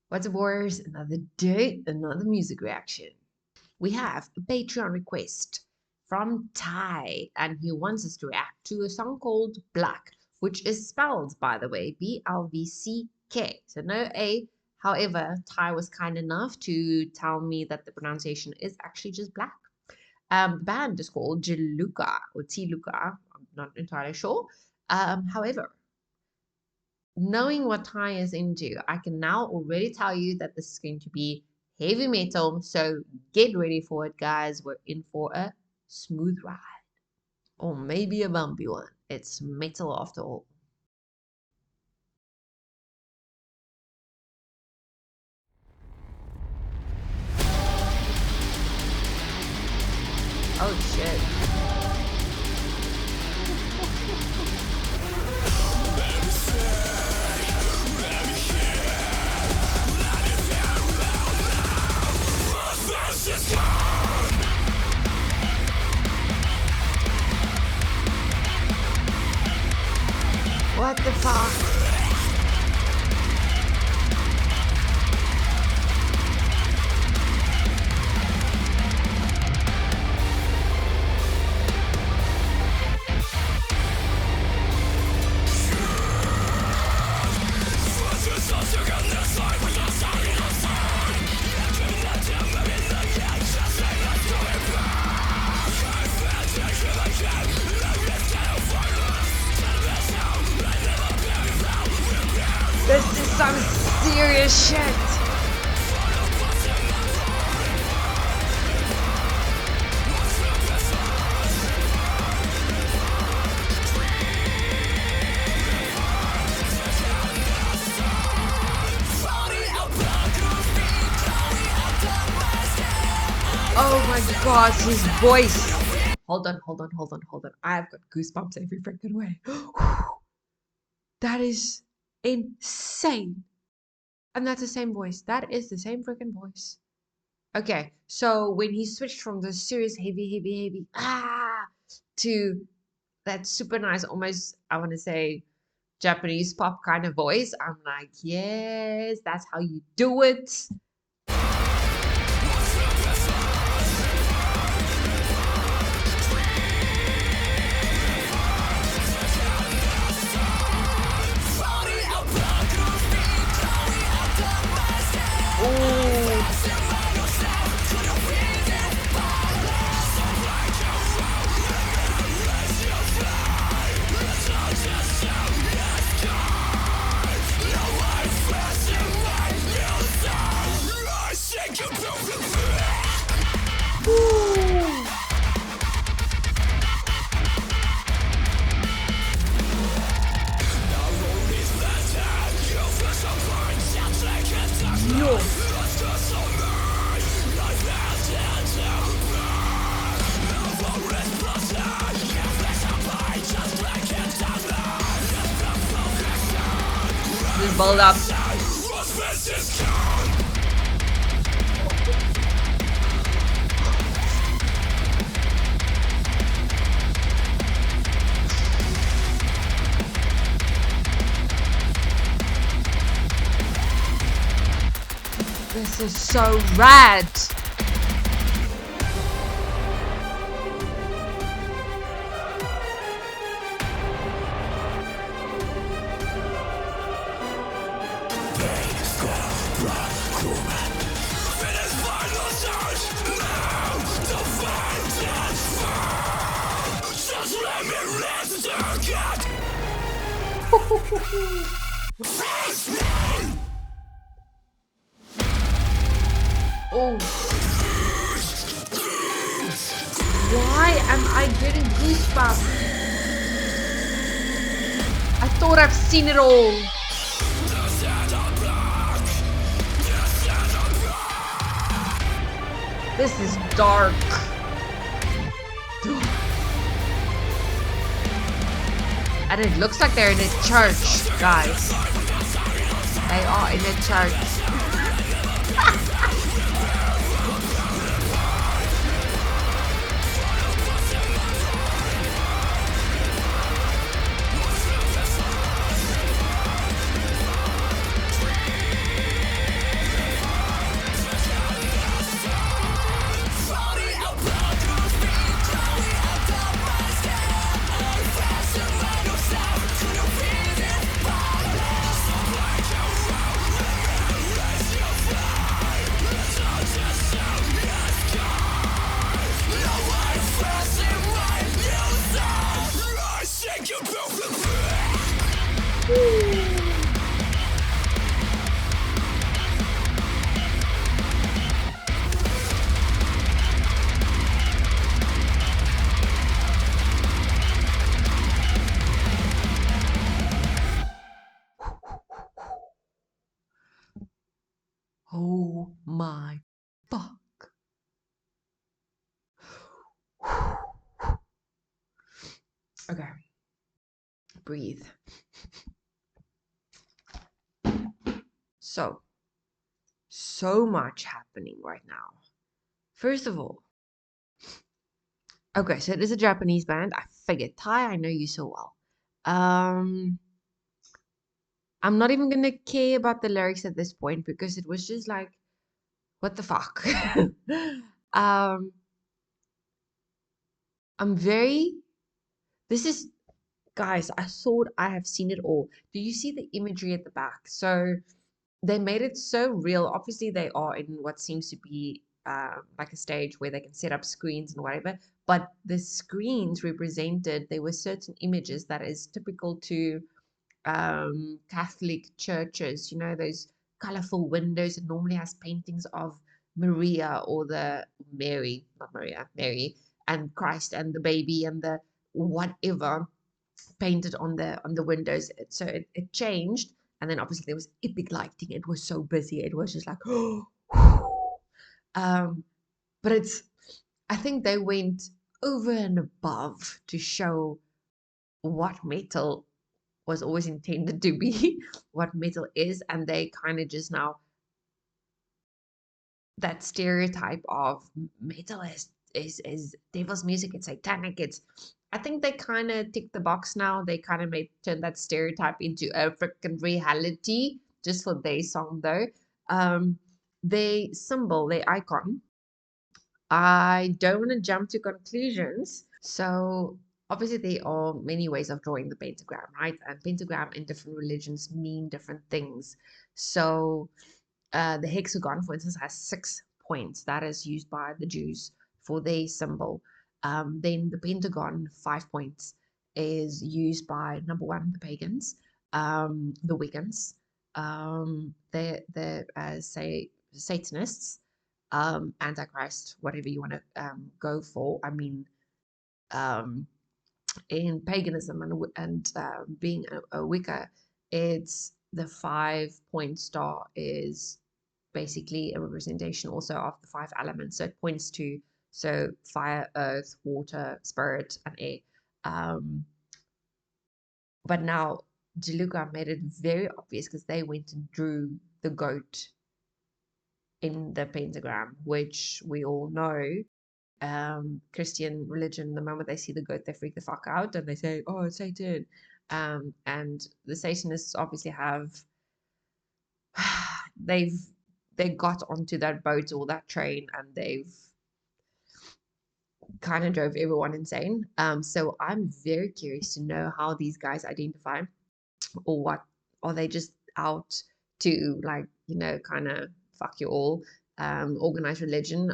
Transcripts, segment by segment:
What's up, boys? Another day, another music reaction. We have a Patreon request from Ty, and he wants us to react to a song called Black, which is spelled, by the way, BLVCK. So no A. However, Ty was kind enough to tell me that the pronunciation is actually just Black. The band is called Jiluka or Thiiiiiiiis. I'm not entirely sure. However, knowing what Ty is into, I can now already tell you that this is going to be heavy metal. So get ready for it, guys. We're in for a smooth ride. Or maybe a bumpy one. It's metal after all. Oh shit. What the fuck? This is some serious shit. Oh my gosh, his voice. Hold on. I've got goosebumps every freaking way. That is insane. And that's the same voice. That is the same freaking voice. Okay, so when he switched from the serious heavy to that super nice, almost, I want to say, Japanese pop kind of voice, I'm like, yes, that's how you do it. Just build up. This is so rad. Oh. Why am I getting goosebumps? I thought I've seen it all. This is dark. And it looks like they're in a church, guys. They are in a church. Oh my fuck. Okay. Breathe. So much happening right now. First of all, okay, so it is a Japanese band. I figured. Thai, I know you so well. Um, I'm not even gonna care about the lyrics at this point because it was just like, what the fuck? um, I'm very. This is, guys. I thought I have seen it all. Do you see the imagery at the back? So they made it so real. Obviously, they are in what seems to be like a stage where they can set up screens and whatever. But the screens represented, there were certain images that is typical to Catholic churches. You know, those colorful windows. It normally has paintings of Maria or the Mary, not Maria, Mary and Christ and the baby and the whatever painted on the windows. So it changed, and then obviously there was epic lighting. It was so busy. It was just like, um, but it's. I think they went over and above to show what metal was always intended to be, what metal is, and they kind of just now that stereotype of metal is devil's music, it's satanic, it's I think they kind of tick the box now. They kind of made turn that stereotype into a freaking reality just for their song though. Um their symbol, their icon. I don't want to jump to conclusions. So obviously there are many ways of drawing the pentagram, right? And pentagram in different religions mean different things. So the hexagon, for instance, has 6 points. That is used by the Jews for their symbol. Then the pentagon, 5 points, is used by number one, the pagans, the Wiccans, say Satanists, Antichrist, whatever you want to go for. I mean, um, in paganism and being a Wicca, it's the 5 point star is basically a representation also of the five elements. So it points to fire, earth, water, spirit, and air. Um, but now Jiluka made it very obvious because they went and drew the goat in the pentagram, which we all know Christian religion, the moment they see the goat, they freak the fuck out and they say, "Oh, it's Satan." And the Satanists obviously have they've they got onto that boat or that train and they've kind of drove everyone insane. So I'm very curious to know how these guys identify, or what are they just out to, like, kind of fuck you all, organized religion?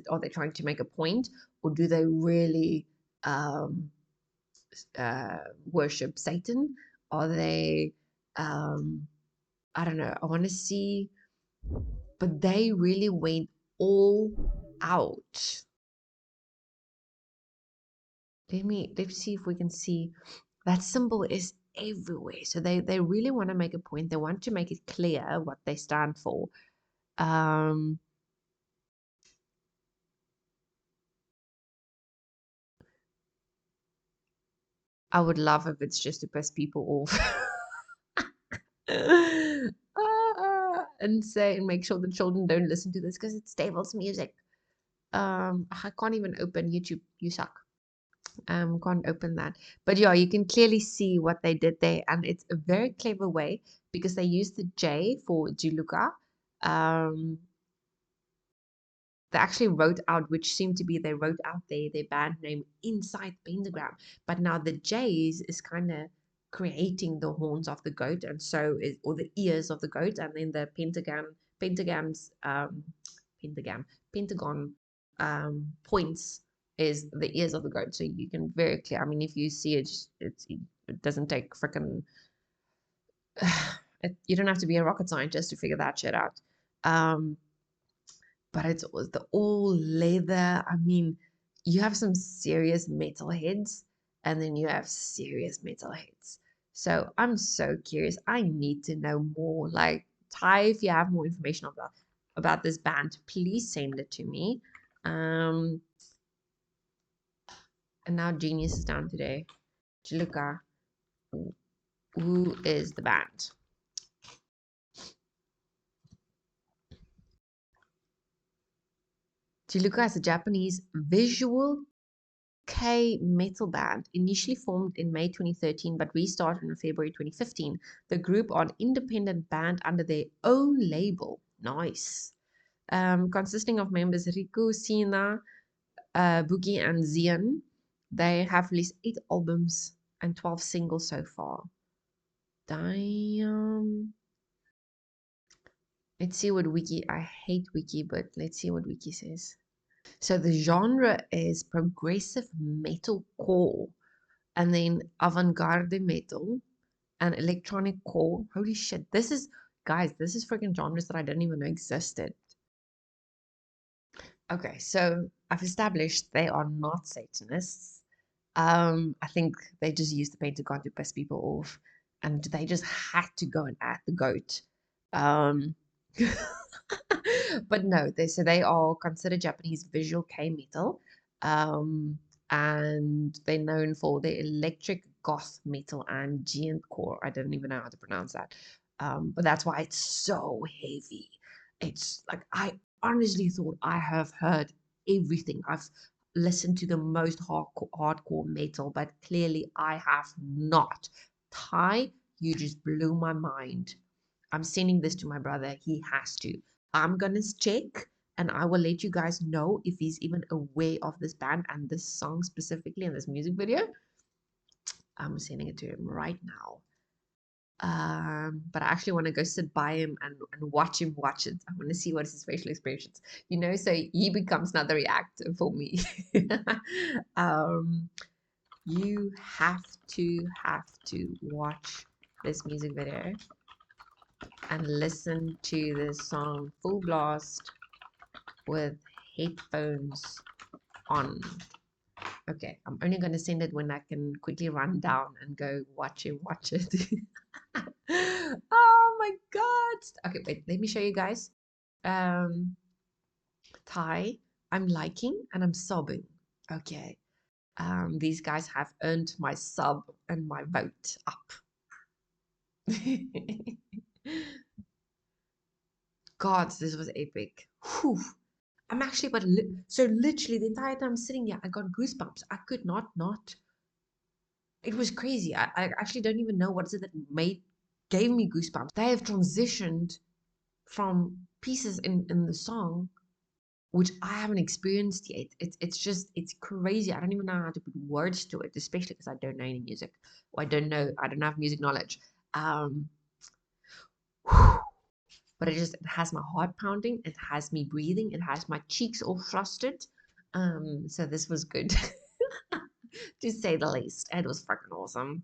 Are they trying to make a point, or do they really um worship Satan? Are they I don't know. I want to see, but they really went all out. Let's see if we can see that symbol is everywhere. So they really want to make a point. They want to make it clear what they stand for. Um, I would love if it's just to piss people off. And say and make sure the children don't listen to this because it's devil's music. I can't even open YouTube. You suck. Can't open that. But yeah, you can clearly see what they did there, and it's a very clever way because they used the J for Jiluka. Um, they actually wrote out, which seemed to be they wrote out their band name inside the pentagram. But now the J's is kind of creating the horns of the goat, and so is or the ears of the goat, and then the pentagon's pentagon points is the ears of the goat. So you can very clear. I mean, if you see it, it doesn't take freaking. You don't have to be a rocket scientist to figure that shit out. Um, but it's the all leather. I mean, you have some serious metalheads, and then you have serious metalheads. So I'm so curious. I need to know more. Like, Ty, if you have more information about this band, please send it to me. And now Genius is down today. Jiluka, who is the band? Jiluka is a Japanese visual K metal band, initially formed in May 2013 but restarted in February 2015. The group are an independent band under their own label. Nice. Consisting of members Riku, Sina, Boogie, and Zian. They have released 8 albums and 12 singles so far. Damn. Let's see what Wiki. I hate Wiki, but let's see what Wiki says. So the genre is progressive metalcore, and then avant-garde metal and electronic core. Holy shit. This is, guys, this is freaking genres that I didn't even know existed. Okay, so I've established they are not Satanists. I think they just used the Pentagon to piss people off, and they just had to go and at the goat. But no, they are considered Japanese visual K metal, and they're known for their electric goth metal and giant core. I didn't even know how to pronounce that, but that's why it's so heavy. It's like I honestly thought I have heard everything. I've listened to the most hardcore metal, but clearly I have not. Thai, you just blew my mind. I'm sending this to my brother. He has to. I'm going to check and I will let you guys know if he's even aware of this band and this song specifically in this music video. I'm sending it to him right now. But I actually want to go sit by him and watch him watch it. I want to see what his facial expressions, you know, so he becomes another reactor for me. You have to watch this music video and listen to this song full blast with headphones on. Okay, I'm only going to send it when I can quickly run down and go watch it. Oh my god. Okay, wait, let me show you guys. Thai, I'm liking and I'm sobbing. Okay. These guys have earned my sub and my vote up. God, this was epic. Whew. I'm actually, but so literally the entire time I'm sitting here, I got goosebumps. I could not. It was crazy. I actually don't even know what is it that gave me goosebumps. They have transitioned from pieces in the song, which I haven't experienced yet. It's crazy. I don't even know how to put words to it, especially because I don't know any music. Or I don't have music knowledge. But it has my heart pounding, it has me breathing, it has my cheeks all flustered. So this was good to say the least. It was freaking awesome.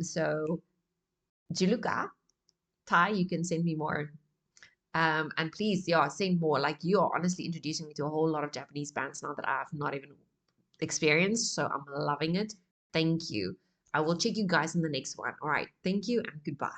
So Jiluka, Thai, you can send me more. And please, yeah, send more. Like, you are honestly introducing me to a whole lot of Japanese bands now that I have not even experienced. So I'm loving it. Thank you. I will check you guys in the next one. All right. Thank you and goodbye.